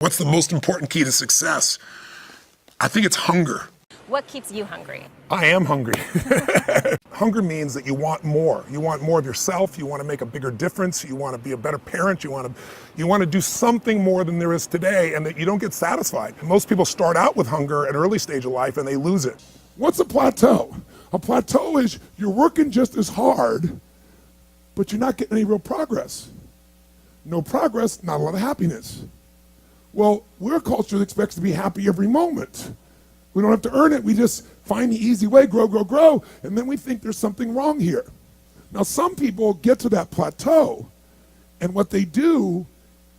What's the most important key to success? I think it's hunger. What keeps you hungry? I am hungry. Hunger means that you want more. You want more of yourself. You want to make a bigger difference. You want to be a better parent. You want to do something more than there is today, and that you don't get satisfied. Most people start out with hunger at an early stage of life and they lose it. What's a plateau? A plateau is you're working just as hard, but you're not getting any real progress. No progress, not a lot of happiness. Well, we're a culture that expects to be happy every moment. We don't have to earn it. We just find the easy way, grow, grow, grow, and then we think there's something wrong here. Now, some people get to that plateau, and what they do,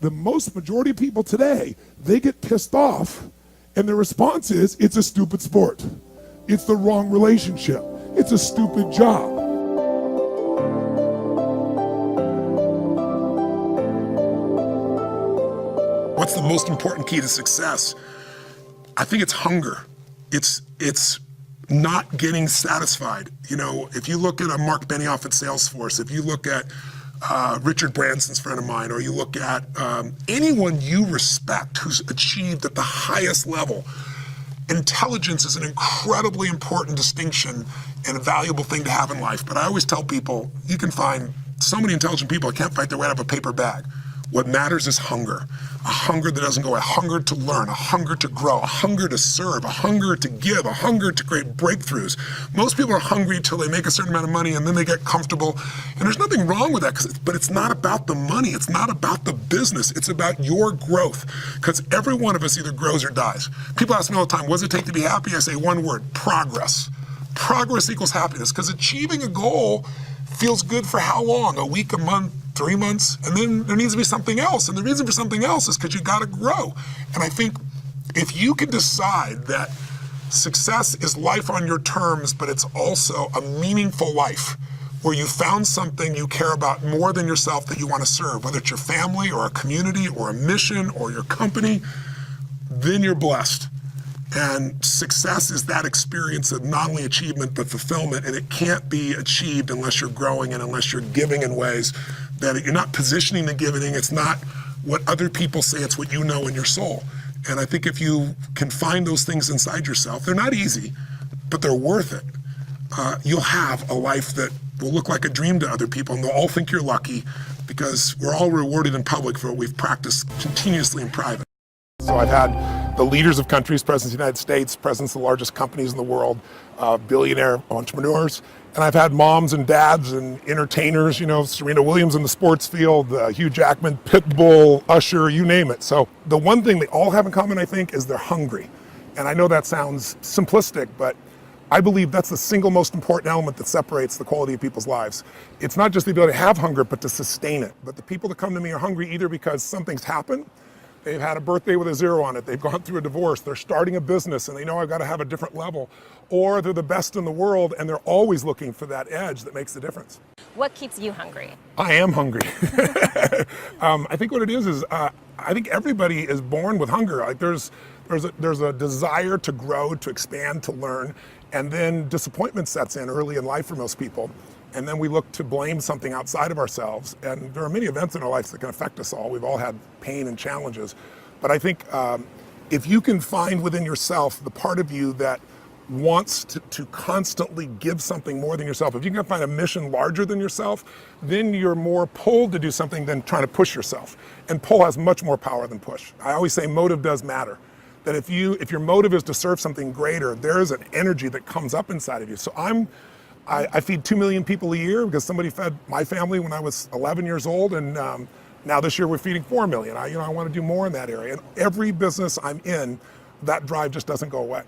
the majority of people today, they get pissed off, and their response is, it's a stupid sport. It's the wrong relationship. It's a stupid job. What's the most important key to success? I think it's hunger. It's not getting satisfied. You know, if you look at a Mark Benioff at Salesforce, if you look at Richard Branson's friend of mine, or you look at anyone you respect who's achieved at the highest level, intelligence is an incredibly important distinction and a valuable thing to have in life. But I always tell people, you can find so many intelligent people that can't fight their way out of a paper bag. What matters is hunger. A hunger that doesn't go away, a hunger to learn, a hunger to grow, a hunger to serve, a hunger to give, a hunger to create breakthroughs. Most people are hungry until they make a certain amount of money and then they get comfortable. And there's nothing wrong with that, but it's not about the money. It's not about the business. It's about your growth. Because every one of us either grows or dies. People ask me all the time, what does it take to be happy? I say one word, progress. Progress equals happiness, because achieving a goal feels good for how long? A week, a month, 3 months, and then there needs to be something else. And the reason for something else is because you got to grow. And I think if you can decide that success is life on your terms, but it's also a meaningful life where you found something you care about more than yourself that you want to serve, whether it's your family or a community or a mission or your company, then you're blessed. And success is that experience of not only achievement, but fulfillment. And it can't be achieved unless you're growing and unless you're giving in ways that you're not positioning the giving. It's not what other people say, it's what you know in your soul. And I think if you can find those things inside yourself, they're not easy, but they're worth it. You'll have a life that will look like a dream to other people, and they'll all think you're lucky, because we're all rewarded in public for what we've practiced continuously in private. So I've had the leaders of countries, presidents of the United States, presidents of the largest companies in the world, billionaire entrepreneurs, and I've had moms and dads and entertainers, you know, Serena Williams in the sports field, Hugh Jackman, Pitbull, Usher, you name it. So the one thing they all have in common, I think, is they're hungry. And I know that sounds simplistic, but I believe that's the single most important element that separates the quality of people's lives. It's not just the ability to have hunger, but to sustain it. But the people that come to me are hungry either because something's happened, they've had a birthday with a 0 on it, they've gone through a divorce, they're starting a business and they know I've got to have a different level, or they're the best in the world and they're always looking for that edge that makes the difference. What keeps you hungry? I am hungry. I think what it is I think everybody is born with hunger. Like there's a desire to grow, to expand, to learn, and then disappointment sets in early in life for most people. And then we look to blame something outside of ourselves. And there are many events in our lives that can affect us all. We've all had pain and challenges. But I think if you can find within yourself the part of you that wants to constantly give something more than yourself, if you can find a mission larger than yourself, then you're more pulled to do something than trying to push yourself. And pull has much more power than push. I always say motive does matter. That if your motive is to serve something greater, there is an energy that comes up inside of you. So I feed 2 million people a year because somebody fed my family when I was 11 years old, and now this year we're feeding 4 million. I want to do more in that area. And every business I'm in, that drive just doesn't go away.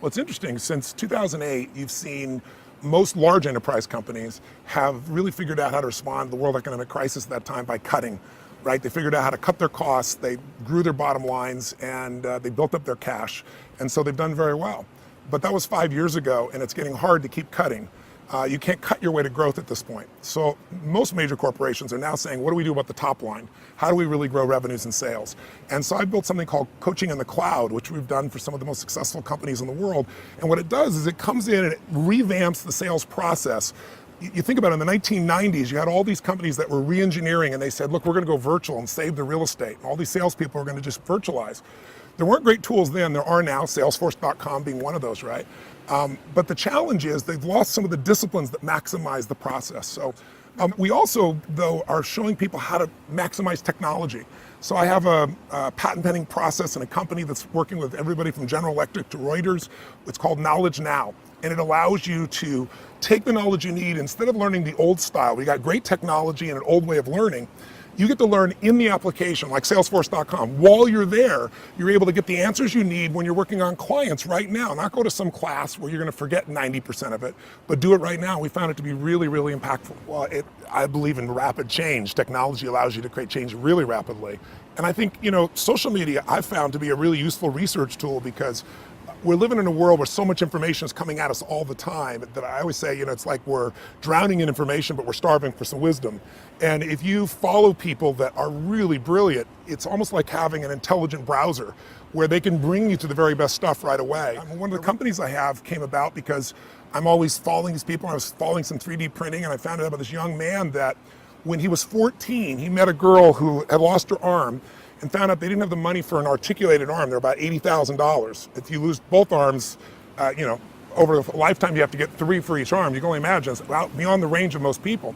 Well, it's interesting, since 2008, you've seen most large enterprise companies have really figured out how to respond to the world economic crisis at that time by cutting, right? They figured out how to cut their costs, they grew their bottom lines, and they built up their cash. And so they've done very well. But that was 5 years ago, and it's getting hard to keep cutting. You can't cut your way to growth at this point. So most major corporations are now saying, what do we do about the top line? How do we really grow revenues and sales? And so I built something called Coaching in the Cloud, which we've done for some of the most successful companies in the world. And what it does is it comes in and it revamps the sales process. you think about it, in the 1990s, you had all these companies that were re-engineering, and they said, look, we're going to go virtual and save the real estate. And all these salespeople are going to just virtualize. There weren't great tools then. There are now, Salesforce.com being one of those, right? But the challenge is they've lost some of the disciplines that maximize the process. So we also, though, are showing people how to maximize technology. So I have a patent pending process in a company that's working with everybody from General Electric to Reuters. It's called Knowledge Now. And it allows you to take the knowledge you need, instead of learning the old style. We got great technology and an old way of learning. You get to learn in the application, like Salesforce.com. While you're there, you're able to get the answers you need when you're working on clients right now. Not go to some class where you're going to forget 90% of it, but do it right now. We found it to be really, really impactful. Well, I believe in rapid change. Technology allows you to create change really rapidly. And I think, social media I've found to be a really useful research tool, because we're living in a world where so much information is coming at us all the time that I always say, it's like we're drowning in information, but we're starving for some wisdom. And if you follow people that are really brilliant, it's almost like having an intelligent browser where they can bring you to the very best stuff right away. One of the companies I have came about because I'm always following these people. I was following some 3D printing, and I found out about this young man that when he was 14, he met a girl who had lost her arm, and found out they didn't have the money for an articulated arm. They're about $80,000. If you lose both arms, over a lifetime you have to get 3 for each arm. You can only imagine, it's beyond the range of most people.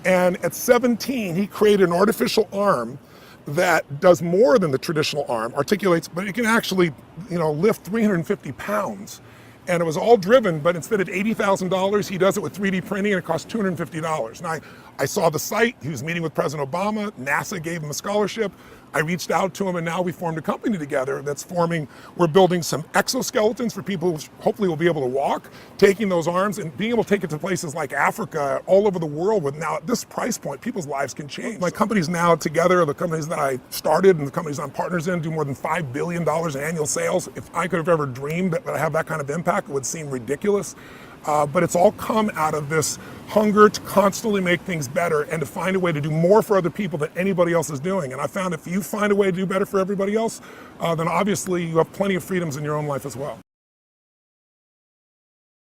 And at 17, he created an artificial arm that does more than the traditional arm, articulates, but it can actually, lift 350 pounds. And it was all driven, but instead of $80,000, he does it with 3D printing, and it costs $250. And I saw the site. He was meeting with President Obama. NASA gave him a scholarship. I reached out to him, and now we formed a company together that's we're building some exoskeletons for people who hopefully will be able to walk, taking those arms and being able to take it to places like Africa, all over the world. With now, at this price point, people's lives can change. My companies now together, the companies that I started and the companies I'm partners in, do more than $5 billion in annual sales. If I could have ever dreamed that I have that kind of impact, it would seem ridiculous. But it's all come out of this hunger to constantly make things better and to find a way to do more for other people than anybody else is doing. And I found if you find a way to do better for everybody else, then obviously you have plenty of freedoms in your own life as well.